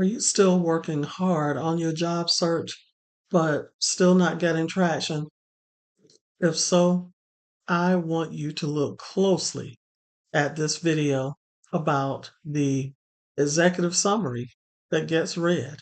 Are you still working hard on your job search, but still not getting traction? If so, I want you to look closely at this video about the executive summary that gets read.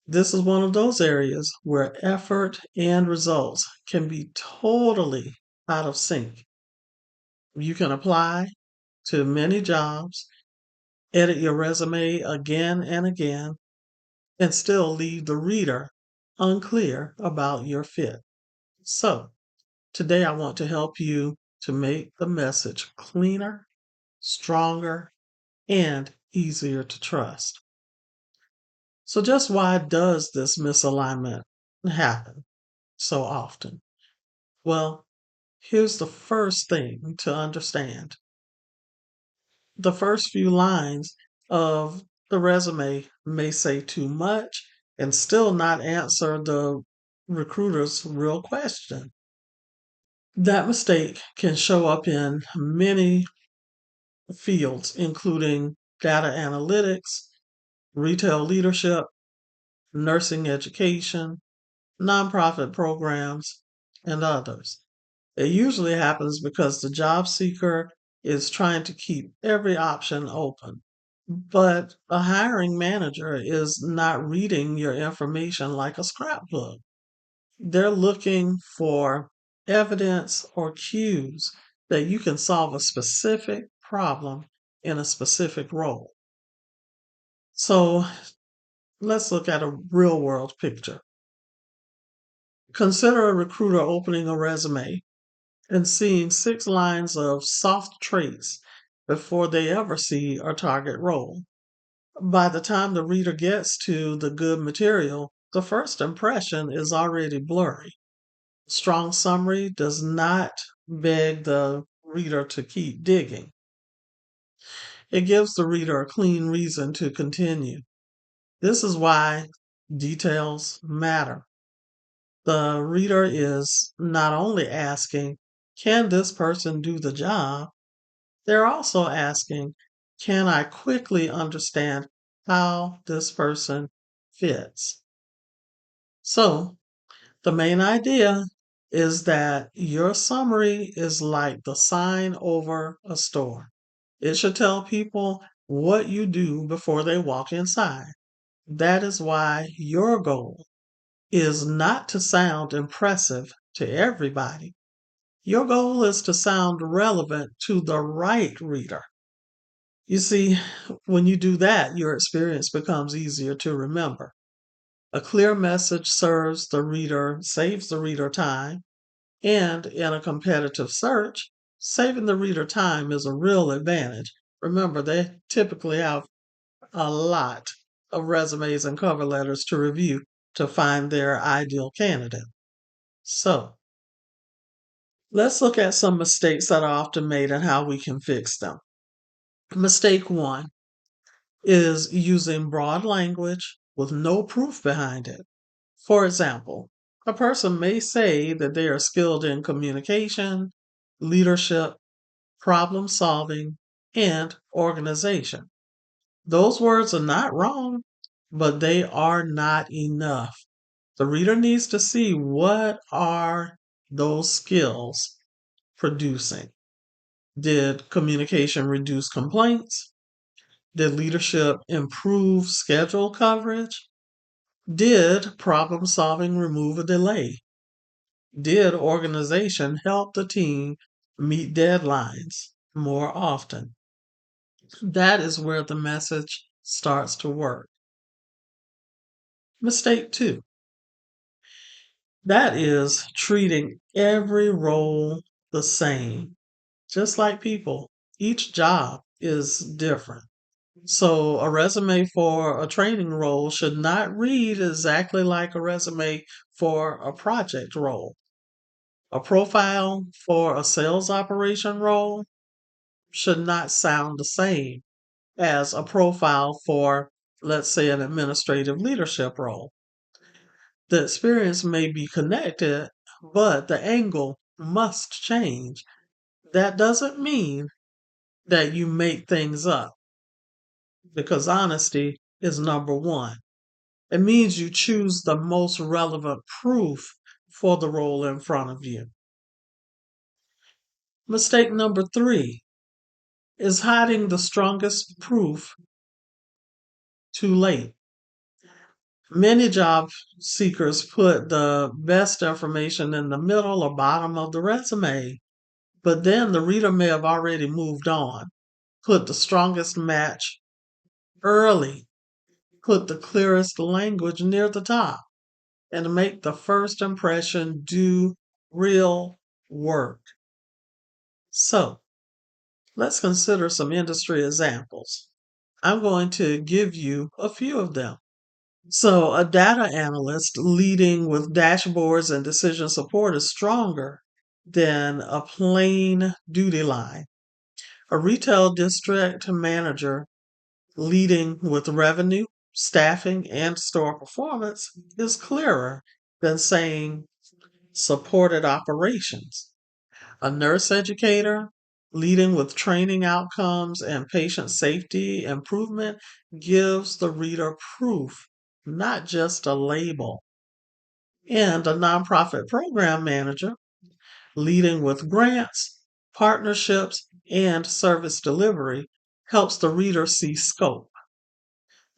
This is one of those areas where effort and results can be totally out of sync. You can apply to many jobs, edit your resume again and again, and still leave the reader unclear about your fit. So, today I want to help you to make the message cleaner, stronger, and easier to trust. So, just why does this misalignment happen so often? Well, here's the first thing to understand. The first few lines of the resume may say too much and still not answer the recruiter's real question. That mistake can show up in many fields, including data analytics, retail leadership, nursing education, nonprofit programs, and others. It usually happens because the job seeker is trying to keep every option open. But a hiring manager is not reading your information like a scrapbook. They're looking for evidence or cues that you can solve a specific problem in a specific role. So let's look at a real world picture. Consider a recruiter opening a resume and seeing 6 lines of soft traits before they ever see a target role. By the time the reader gets to the good material, the first impression is already blurry. Strong summary does not beg the reader to keep digging. It gives the reader a clean reason to continue. This is why details matter. The reader is not only asking, can this person do the job? They're also asking, can I quickly understand how this person fits? So, the main idea is that your summary is like the sign over a store. It should tell people what you do before they walk inside. That is why your goal is not to sound impressive to everybody. Your goal is to sound relevant to the right reader. You see, when you do that, your experience becomes easier to remember. A clear message saves the reader time, and in a competitive search, saving the reader time is a real advantage. Remember, they typically have a lot of resumes and cover letters to review to find their ideal candidate. So, let's look at some mistakes that are often made and how we can fix them. Mistake 1 is using broad language with no proof behind it. For example, a person may say that they are skilled in communication, leadership, problem solving, and organization. Those words are not wrong, but they are not enough. The reader needs to see what are those skills producing. Did communication reduce complaints? Did leadership improve schedule coverage? Did problem solving remove a delay? Did organization help the team meet deadlines more often? That is where the message starts to work. Mistake 2. That is treating every role the same. Just like people, each job is different. So a resume for a training role should not read exactly like a resume for a project role. A profile for a sales operation role should not sound the same as a profile for, let's say, an administrative leadership role. The experience may be connected, but the angle must change. That doesn't mean that you make things up, because honesty is number one. It means you choose the most relevant proof for the role in front of you. Mistake number three is hiding the strongest proof too late. Many job seekers put the best information in the middle or bottom of the resume, but then the reader may have already moved on. Put the strongest match early, put the clearest language near the top, and make the first impression do real work. So, let's consider some industry examples. I'm going to give you a few of them. So, a data analyst leading with dashboards and decision support is stronger than a plain duty line. A retail district manager leading with revenue, staffing, and store performance is clearer than saying supported operations. A nurse educator leading with training outcomes and patient safety improvement gives the reader proof, not just a label. And a nonprofit program manager leading with grants, partnerships, and service delivery helps the reader see scope.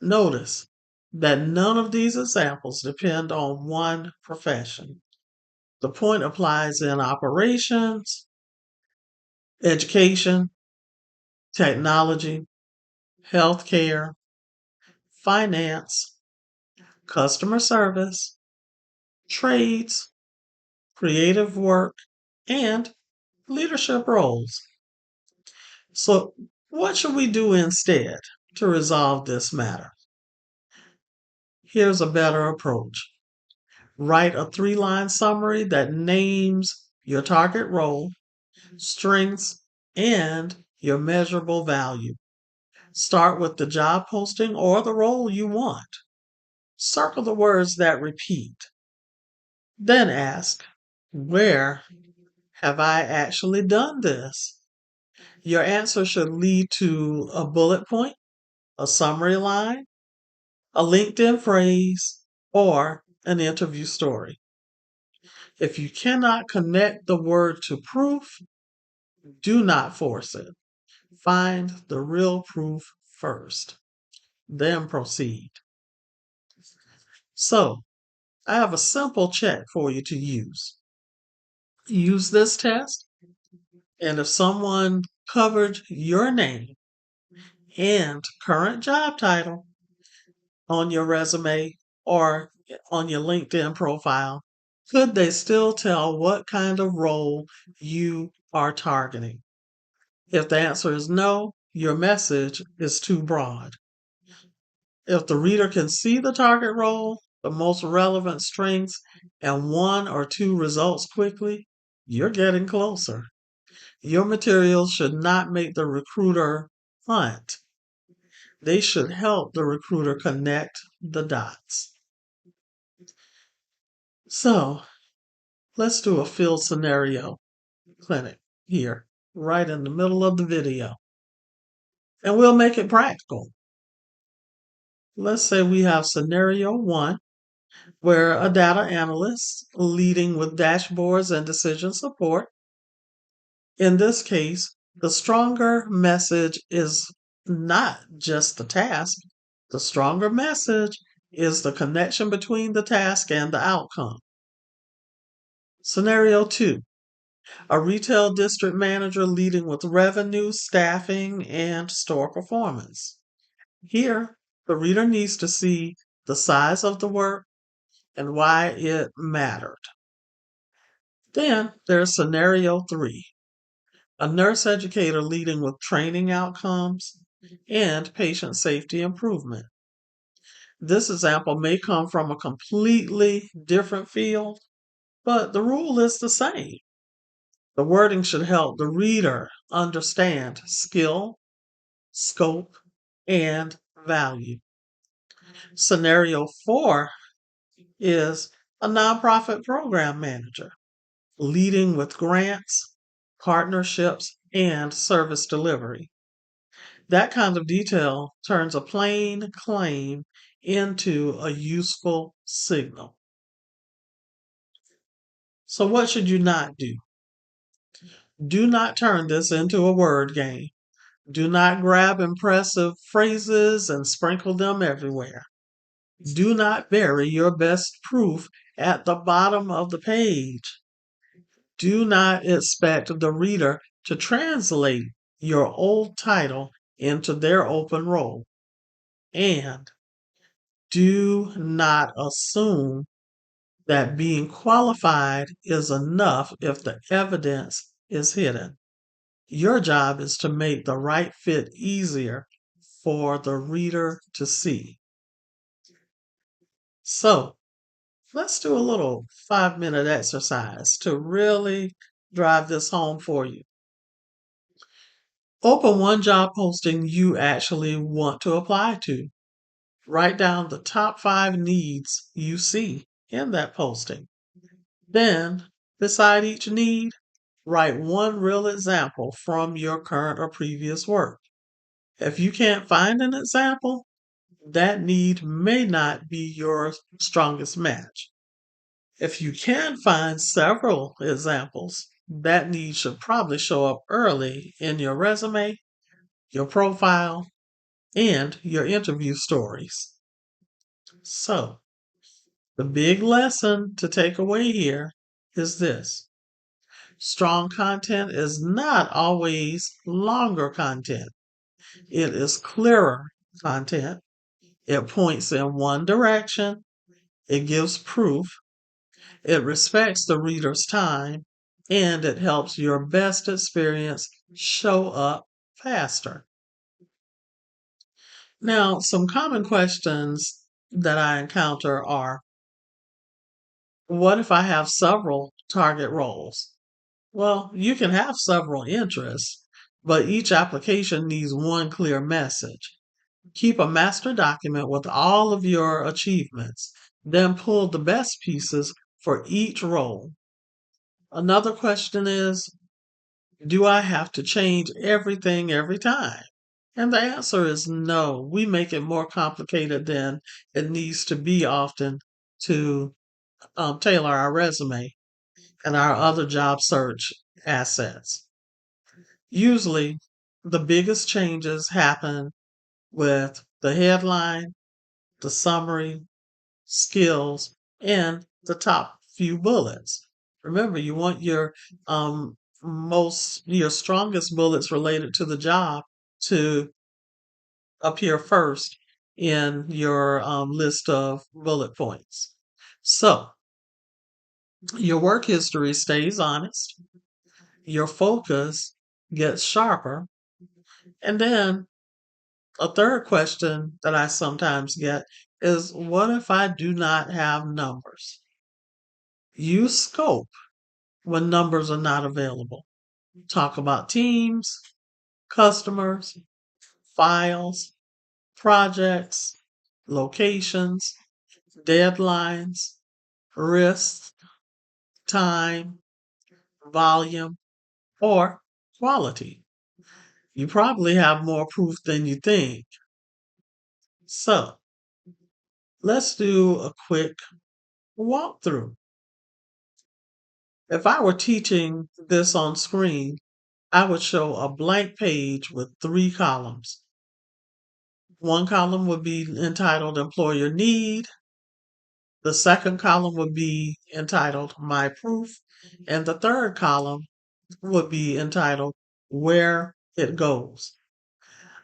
Notice that none of these examples depend on one profession. The point applies in operations, education, technology, healthcare, finance, customer service, trades, creative work, and leadership roles. So, what should we do instead to resolve this matter? Here's a better approach. Write a 3-line summary that names your target role, strengths, and your measurable value. Start with the job posting or the role you want. Circle the words that repeat. Then ask, where have I actually done this? Your answer should lead to a bullet point, a summary line, a LinkedIn phrase, or an interview story. If you cannot connect the word to proof, do not force it. Find the real proof first, then proceed. So, I have a simple check for you to use. Use this test, and if someone covered your name and current job title on your resume or on your LinkedIn profile, could they still tell what kind of role you are targeting? If the answer is no, your message is too broad. If the reader can see the target role, the most relevant strengths, and one or two results quickly, you're getting closer. Your materials should not make the recruiter hunt. They should help the recruiter connect the dots. So, let's do a field scenario clinic here, right in the middle of the video. And we'll make it practical. Let's say we have scenario one, where a data analyst leading with dashboards and decision support. In this case, the stronger message is not just the task. The stronger message is the connection between the task and the outcome. Scenario two, a retail district manager leading with revenue, staffing, and store performance. Here, the reader needs to see the size of the work and why it mattered. Then there's scenario three, a nurse educator leading with training outcomes and patient safety improvement. This example may come from a completely different field, but the rule is the same. The wording should help the reader understand skill, scope, and value. Scenario four is a nonprofit program manager leading with grants, partnerships, and service delivery. That kind of detail turns a plain claim into a useful signal. So, what should you not do? Do not turn this into a word game. Do not grab impressive phrases and sprinkle them everywhere. Do not bury your best proof at the bottom of the page. Do not expect the reader to translate your old title into their open role. And do not assume that being qualified is enough if the evidence is hidden. Your job is to make the right fit easier for the reader to see. So, let's do a little 5-minute exercise to really drive this home for you. Open one job posting you actually want to apply to. Write down the top 5 needs you see in that posting. Then, beside each need, write one real example from your current or previous work. If you can't find an example, that need may not be your strongest match. If you can find several examples, that need should probably show up early in your resume, your profile, and your interview stories. So, the big lesson to take away here is this: strong content is not always longer content, it is clearer content. It points in one direction, it gives proof, it respects the reader's time, and it helps your best experience show up faster. Now, some common questions that I encounter are: what if I have several target roles? Well, you can have several interests, but each application needs one clear message. Keep a master document with all of your achievements, then pull the best pieces for each role. Another question is: do I have to change everything every time? And the answer is no. We make it more complicated than it needs to be often to tailor our resume and our other job search assets. Usually, the biggest changes happen with the headline, the summary, skills, and the top few bullets. Remember, you want your strongest bullets related to the job to appear first in your list of bullet points. So, your work history stays honest, your focus gets sharper, and then a third question that I sometimes get is: what if I do not have numbers? Use scope when numbers are not available. Talk about teams, customers, files, projects, locations, deadlines, risks, time, volume, or quality. You probably have more proof than you think. So, let's do a quick walkthrough. If I were teaching this on screen, I would show a blank page with 3 columns. One column would be entitled Employer Need. The second column would be entitled My Proof. And the third column would be entitled Where It Goes.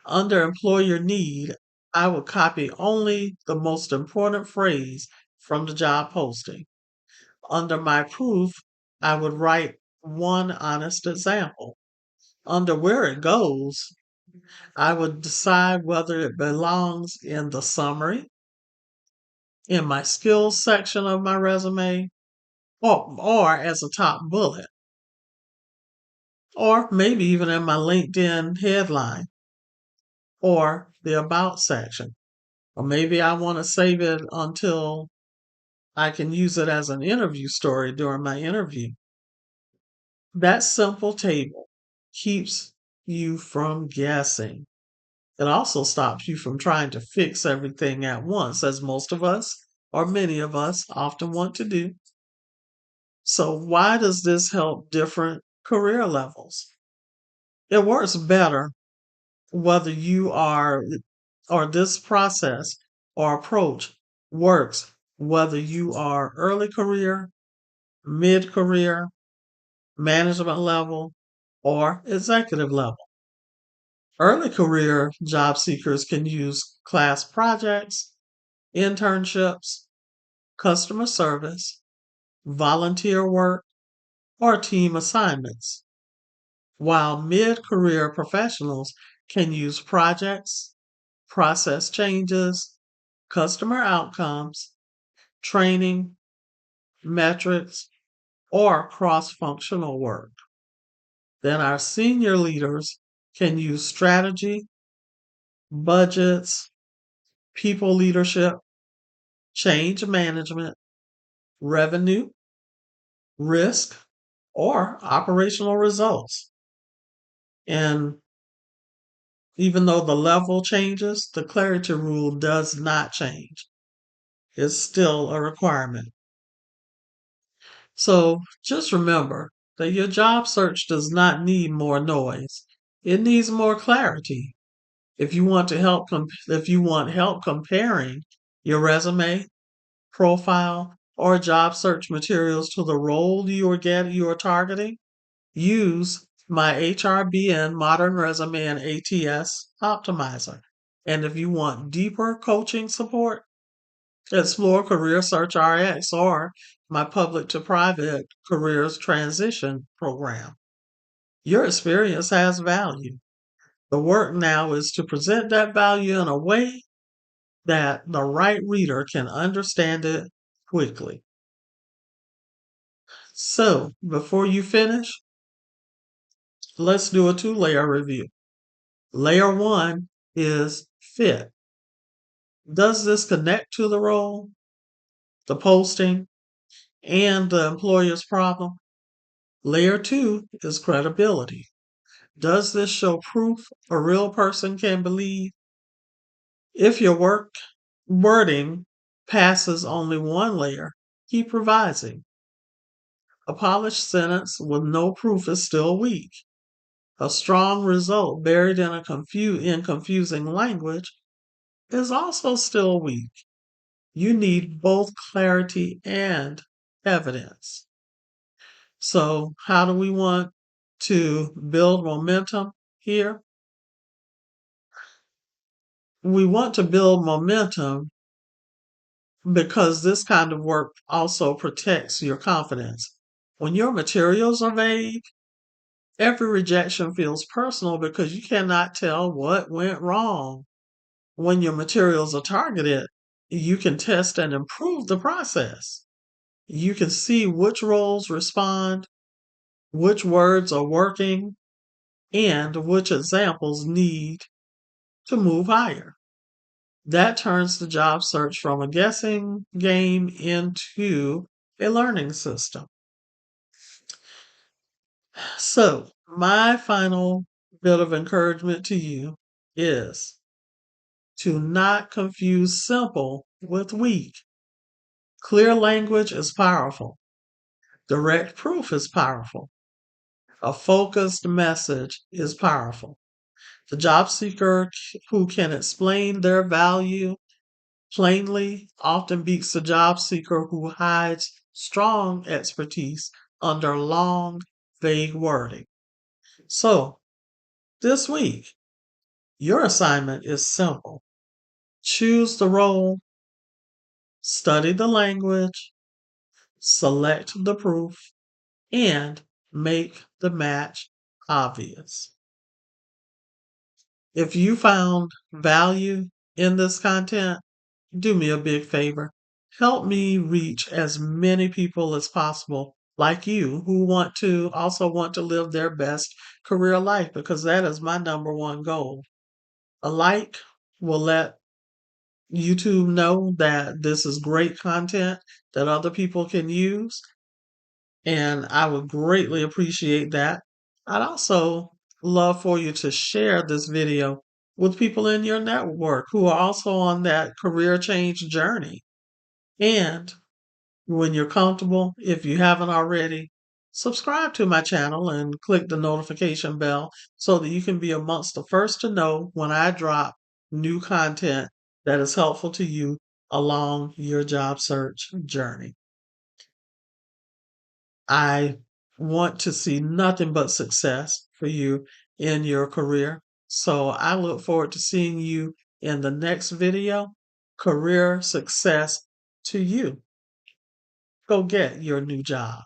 Under Employer Need, I would copy only the most important phrase from the job posting. Under My Proof, I would write one honest example. Under Where It Goes, I would decide whether it belongs in the summary, in my skills section of my resume, or as a top bullet, or maybe even in my LinkedIn headline or the About section. Or maybe I want to save it until I can use it as an interview story during my interview. That simple table keeps you from guessing. It also stops you from trying to fix everything at once, as most of us, or many of us, often want to do. So, why does this help different career levels? It works better whether you are, or this process or approach works whether you are early career, mid career, management level, or executive level. Early career job seekers can use class projects, internships, customer service, volunteer work, or team assignments, while mid career professionals can use projects, process changes, customer outcomes, training, metrics, or cross functional work. Then our senior leaders can use strategy, budgets, people leadership, change management, revenue, risk, or operational results. And even though the level changes, the clarity rule does not change. It's still a requirement. So just remember that your job search does not need more noise. It needs more clarity. If you want help comparing your resume, profile, or job search materials to the role you are targeting, use my HRBN Modern Resume and ATS Optimizer. And if you want deeper coaching support, explore Career Search RX or my public to private careers transition program. Your experience has value. The work now is to present that value in a way that the right reader can understand it quickly. So, before you finish, let's do a 2-layer review. Layer 1 is fit. Does this connect to the role, the posting, and the employer's problem? Layer 2 is credibility. Does this show proof a real person can believe? If your wording passes only one layer, keep revising. A polished sentence with no proof is still weak. A strong result buried in confusing language is also still weak. You need both clarity and evidence. So, how do we want to build momentum here? We want to build momentum because this kind of work also protects your confidence. When your materials are vague, every rejection feels personal because you cannot tell what went wrong. When your materials are targeted, you can test and improve the process. You can see which roles respond, which words are working, and which examples need to move higher. That turns the job search from a guessing game into a learning system. So, my final bit of encouragement to you is to not confuse simple with weak. Clear language is powerful. Direct proof is powerful. A focused message is powerful. The job seeker who can explain their value plainly often beats the job seeker who hides strong expertise under long, vague wording. So, this week, your assignment is simple. Choose the role, study the language, select the proof, and make the match obvious. If you found value in this content, do me a big favor. Help me reach as many people as possible like you who want to live their best career life, because that is my number one goal. A like will let YouTube know that this is great content that other people can use, and I would greatly appreciate that. I'd also love for you to share this video with people in your network who are also on that career change journey. And when you're comfortable, if you haven't already, subscribe to my channel and click the notification bell so that you can be amongst the first to know when I drop new content that is helpful to you along your job search journey. I want to see nothing but success for you in your career. So I look forward to seeing you in the next video. Career success to you. Go get your new job.